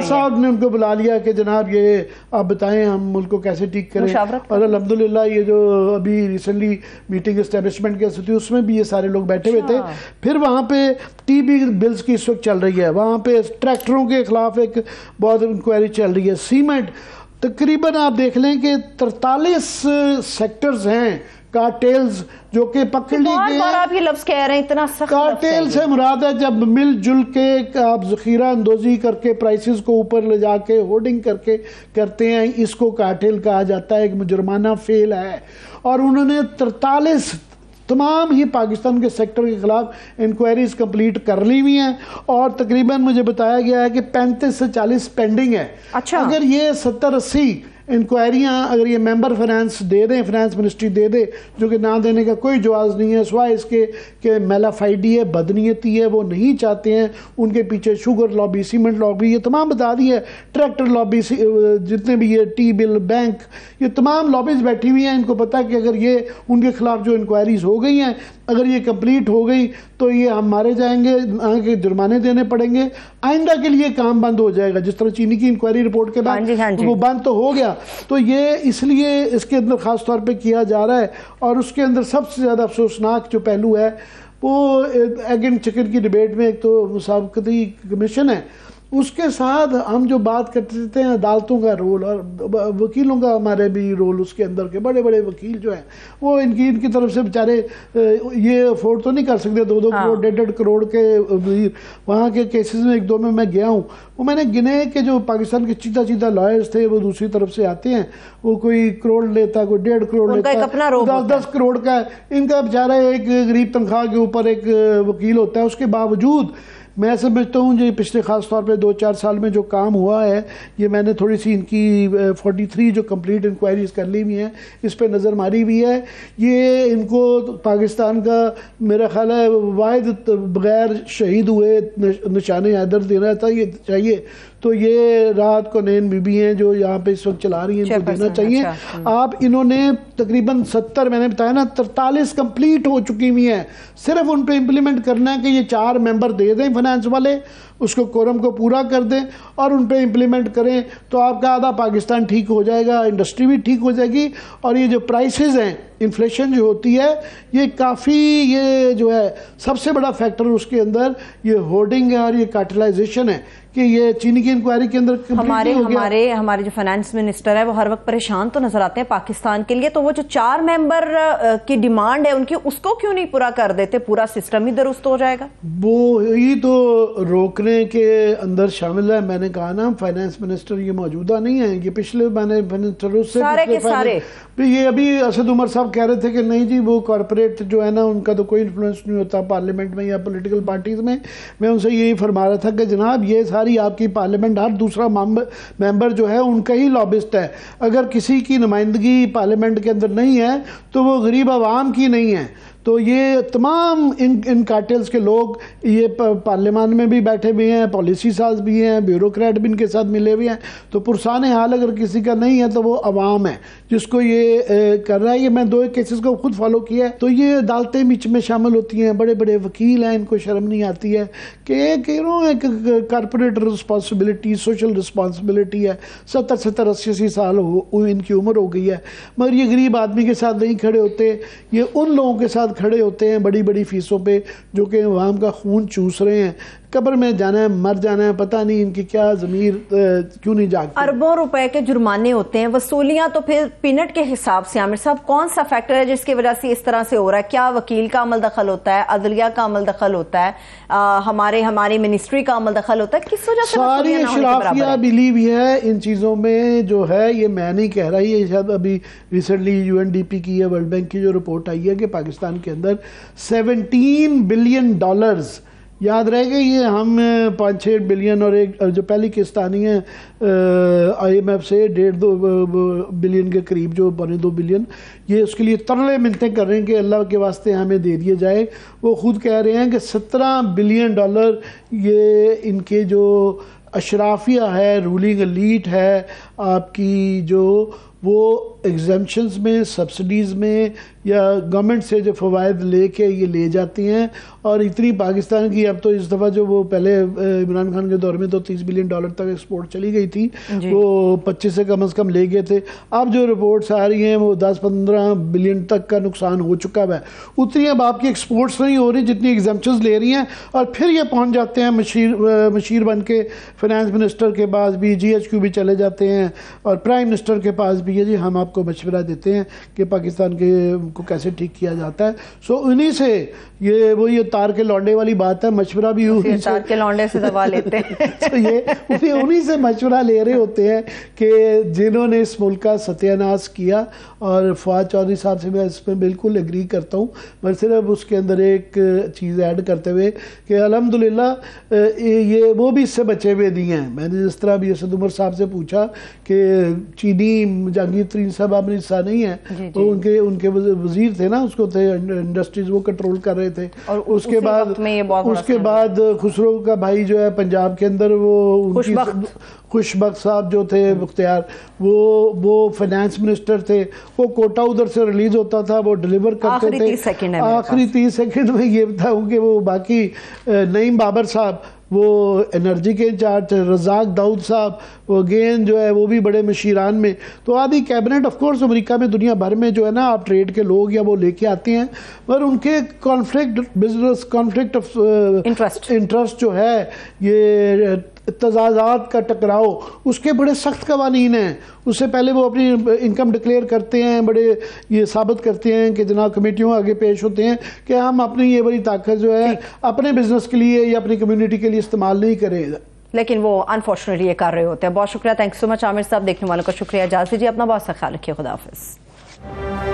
صاحب نے ان کو بلا لیا کہ جناب یہ آپ بتائیں ہم ملک کو کیسے ٹھیک کریں، اور الحمدللہ یہ جو ابھی ریسنٹلی میٹنگ اسٹیبلشمنٹ کی تھی اس میں بھی یہ سارے لوگ بیٹھے ہوئے تھے۔ پھر وہاں پہ ٹی بی بلز کی اس وقت چل رہی ہے، وہاں پہ ٹریکٹروں کے خلاف ایک بہت انکوائری چل رہی ہے، سیمنٹ تقریباً آپ دیکھ لیں کہ 43 سیکٹرز ہیں کارٹیلز جو کہ پکڑ لی گئے ہیں۔ آپ یہ لفظ کہہ رہے ہیں اتنا سخت، کارٹیل سے مراد ہے جب مل جل کے آپ ذخیرہ اندوزی کر کے پرائسز کو اوپر لے جا کے ہورڈنگ کر کے کرتے ہیں، اس کو کارٹیل کہا جاتا ہے، ایک مجرمانہ فعل ہے۔ اور انہوں نے 43 تمام ہی پاکستان کے سیکٹر کے خلاف انکوائریز کمپلیٹ کر لی ہوئی ہیں، اور تقریباً مجھے بتایا گیا ہے کہ 35 سے 40 پینڈنگ ہے۔ اگر یہ 70-80 انکوائریاں اگر یہ ممبر فائنانس دے دیں، فائنانس منسٹری دے دے، جو کہ نہ دینے کا کوئی جواز نہیں ہے سوائے اس کے کہ میلا فائڈی ہے، بدنیتی ہے، وہ نہیں چاہتے ہیں، ان کے پیچھے شوگر لابی، سیمنٹ لابی، یہ تمام بتا دی ہے، ٹریکٹر لابی، جتنے بھی یہ ٹی بل بینک، یہ تمام لابیز بیٹھی ہوئی ہیں۔ ان کو پتہ ہے کہ اگر یہ ان کے خلاف جو انکوائریز ہو گئی ہیں اگر یہ کمپلیٹ ہو گئی تو یہ ہم مارے جائیں گے، آگے جرمانے دینے پڑیں گے، آئندہ کے لیے کام بند ہو جائے گا، جس طرح چینی کی انکوائری رپورٹ کے بعد وہ بند تو ہو گیا۔ تو یہ اس لیے اس کے اندر خاص طور پہ کیا جا رہا ہے، اور اس کے اندر سب سے زیادہ افسوسناک جو پہلو ہے وہ ایگ اینڈ چکن کی ڈیبیٹ میں ایک تو مسابقتی کمیشن ہے، اس کے ساتھ ہم جو بات کرتے ہیں عدالتوں کا رول اور وکیلوں کا ہمارے بھی رول اس کے اندر کے بڑے بڑے وکیل جو ہیں وہ ان کی طرف سے بیچارے یہ افورڈ تو نہیں کر سکتے 2-2 کروڑ 1.5 کروڑ کے وہاں کے کیسز میں 1-2 میں گیا ہوں، وہ میں نے گنے کہ جو پاکستان کے چیتا لائرز تھے وہ دوسری طرف سے آتے ہیں، وہ کوئی کروڑ لیتا، کوئی 1.5 کروڑ لیتا، 10 کروڑ کا ہے، ان کا بیچارہ ایک غریب تنخواہ کے اوپر ایک وکیل ہوتا ہے، اس کے باوجود میں سمجھتا ہوں جو پچھلے خاص طور پہ 2-4 سال میں جو کام ہوا ہے، یہ میں نے تھوڑی سی ان کی 43 جو کمپلیٹ انکوائریز کر لی ہوئی ہیں، اس پہ نظر ماری ہوئی ہے. یہ ان کو پاکستان کا میرا خیال ہے واحد بغیر شہید ہوئے نشان حیدر دینا تھا، یہ چاہیے. تو یہ رات کو نین بی بی ہیں جو یہاں پہ اس وقت چلا رہی ہیں، ان کو دینا چاہیے. آپ انہوں نے تقریباً 70 میں نے بتایا نا 43 کمپلیٹ ہو چکی ہوئی ہیں. صرف ان پہ امپلیمنٹ کرنا ہے کہ یہ 4 ممبر دے دیں فائنانس والے، اس کو کورم کو پورا کر دیں اور ان پہ امپلیمنٹ کریں، تو آپ کا آدھا پاکستان ٹھیک ہو جائے گا، انڈسٹری بھی ٹھیک ہو جائے گی. اور یہ جو پرائسز ہیں، انفلیشن جو ہوتی ہے، یہ کافی، یہ جو ہے سب سے بڑا فیکٹر اس کے اندر یہ ہورڈنگ ہے اور یہ کارٹلائزیشن ہے کہ یہ چینی کی انکوائری کے اندر ہمارے جو فائنانس منسٹر ہے وہ ہر وقت پریشان تو نظر آتے ہیں پاکستان کے لیے. تو وہ جو 4 ممبر کی ڈیمانڈ ہے ان کی، اس کو کیوں نہیں پورا کر دیتے؟ پورا سسٹم ہی درست ہو جائے گا. وہی تو روکنے کے اندر شامل ہے. میں نے کہا نا فائنانس منسٹر یہ موجودہ نہیں ہے، یہ پچھلے سارے کے سارے. یہ ابھی اسد عمر صاحب کہہ رہے تھے کہ نہیں جی وہ کارپوریٹ جو ہے نا ان کا تو کوئی انفلوئنس نہیں ہوتا پارلیمنٹ میں یا پولیٹیکل پارٹیز میں. میں ان سے یہی فرما رہا تھا کہ جناب یہ ساری آپ کی پارلیمنٹ، ہر دوسرا ممبر جو ہے ان کا ہی لابسٹ ہے. اگر کسی کی نمائندگی پارلیمنٹ کے اندر نہیں ہے تو وہ غریب عوام کی نہیں ہے. تو یہ تمام ان کارٹلز کے لوگ یہ پارلیمان میں بھی بیٹھے ہوئے ہیں، پالیسی ساز بھی ہیں، بیوروکریٹ بھی ان کے ساتھ ملے ہوئے ہیں. تو پرسان حال اگر کسی کا نہیں ہے تو وہ عوام ہے جس کو یہ کر رہا ہے. یہ میں 2 کیسز کو خود فالو کیا ہے. تو یہ عدالتیں بیچ میں شامل ہوتی ہیں، بڑے بڑے وکیل ہیں، ان کو شرم نہیں آتی ہے کہ ایک کارپوریٹ رسپانسبلٹی، سوشل رسپانسبلٹی ہے. 70 80 سال ان کی عمر ہو گئی ہے، مگر یہ غریب آدمی کے ساتھ نہیں کھڑے ہوتے. یہ ان لوگوں کے ساتھ کھڑے ہوتے ہیں بڑی بڑی فیسوں پہ جو کہ عوام کا خون چوس رہے ہیں. قبر میں جانا ہے، مر جانا ہے، پتہ نہیں ان کی کیا ضمیر کیوں نہیں جاگتی. اربوں روپے کے جرمانے ہوتے ہیں، وصولیاں تو پھر پینٹ کے حساب سے. عامر صاحب کون سا فیکٹر ہے جس کی وجہ سے اس طرح سے ہو رہا ہے؟ کیا وکیل کا عمل دخل ہوتا ہے، عدلیہ کا عمل دخل ہوتا ہے، ہماری منسٹری کا عمل دخل ہوتا ہے؟ کس وجہ سے ساری اشرافیہ بلی بھی ہے ان چیزوں میں جو ہے. یہ میں نہیں کہہ رہا، یہ شاید ابھی ریسنٹلی UNDP کی یا ورلڈ بینک کی جو رپورٹ آئی ہے کہ پاکستان کے اندر $17 بلین، یاد رہے گا یہ ہم 5-6 بلین اور ایک جو پہلی قسط آنی ہے IMF سے 1.5-2 بلین کے قریب، جو 2.25 بلین، یہ اس کے لیے ترلے منتیں کر رہے ہیں کہ اللہ کے واسطے ہمیں دے دیا جائے. وہ خود کہہ رہے ہیں کہ $17 بلین یہ ان کے جو اشرافیہ ہے، رولنگ ایلیٹ ہے آپ کی، جو وہ ایگزمپشنز میں، سبسڈیز میں یا گورنمنٹ سے جو فوائد لے کے یہ لے جاتی ہیں. اور اتنی پاکستان کی اب تو اس دفعہ جو وہ پہلے عمران خان کے دور میں تو $30 بلین تک ایکسپورٹ چلی گئی تھی، وہ 25 سے کم از کم لے گئے تھے. اب جو رپورٹس آ رہی ہیں وہ 10-15 بلین تک کا نقصان ہو چکا ہے. اتنی اب آپ کی ایکسپورٹس نہیں ہو رہی جتنی ایگزمپشنز لے رہی ہیں. اور پھر یہ پہنچ جاتے ہیں مشیر بن کے فائنانس منسٹر کے پاس بھی، GHQ بھی چلے جاتے ہیں اور پرائم منسٹر کے پاس بھی ہے جی ہم آپ کو مشورہ دیتے ہیں کہ پاکستان کے کو کیسے ٹھیک کیا جاتا ہے. سو انہی سے یہ تار کے لونڈے والی بات ہے، مشورہ بھی تار کے لونڈے سے دبا لیتے ہیں. تو یہ انہی سے مشورہ لے رہے ہوتے ہیں کہ جنہوں نے اس ملک کا ستیہ ناش کیا. اور فواد چودھری صاحب سے میں اس میں بالکل ایگری کرتا ہوں، میں صرف اس کے اندر ایک چیز ایڈ کرتے ہوئے کہ الحمدللہ یہ وہ بھی اس سے بچے ہوئے نہیں ہیں. میں نے جس طرح بھی اسد عمر صاحب سے پوچھا کہ چینی جہانگیر ترین صاحب آپ نے حصہ نہیں ہے، تو ان کے وزیر تھے نا، اس کو تھے انڈسٹریز، وہ کنٹرول کر رہے تھے. اور اس کے بعد خسرو کا بھائی جو ہے پنجاب کے اندر، وہ خوشبخت صاحب جو تھے مختار، وہ فائنانس منسٹر تھے. وہ کوٹا ادھر سے ریلیز ہوتا تھا، وہ ڈیلیور کرتے تھے آخری 30 سیکنڈ میں. یہ بتاؤں کہ وہ باقی نعیم بابر صاحب وہ انرجی کے انچارج تھے، رزاق داؤد صاحب وہ اگین جو ہے وہ بھی بڑے مشیران میں. تو آدھی کیبنٹ آف کورس امریکہ میں، دنیا بھر میں جو ہے نا آپ ٹریڈ کے لوگ یا وہ لے کے آتے ہیں، پر ان کے بزنس کانفلکٹ آف انٹرسٹ جو ہے، یہ تضادات کا ٹکراؤ، اس کے بڑے سخت قوانین ہیں. اس سے پہلے وہ اپنی انکم ڈکلیئر کرتے ہیں، بڑے یہ ثابت کرتے ہیں کہ جناب کمیٹیوں آگے پیش ہوتے ہیں کہ ہم اپنی یہ بڑی طاقت جو ہے اپنے بزنس کے لیے یا اپنی کمیونٹی کے لیے استعمال نہیں کریں، لیکن وہ انفارچونیٹلی یہ کر رہے ہوتے ہیں. بہت شکریہ، تھینک سو مچ عامر صاحب. دیکھنے والوں کا شکریہ. اجازت دیجیے، اپنا بہت سا خیال رکھیے. خدا حافظ.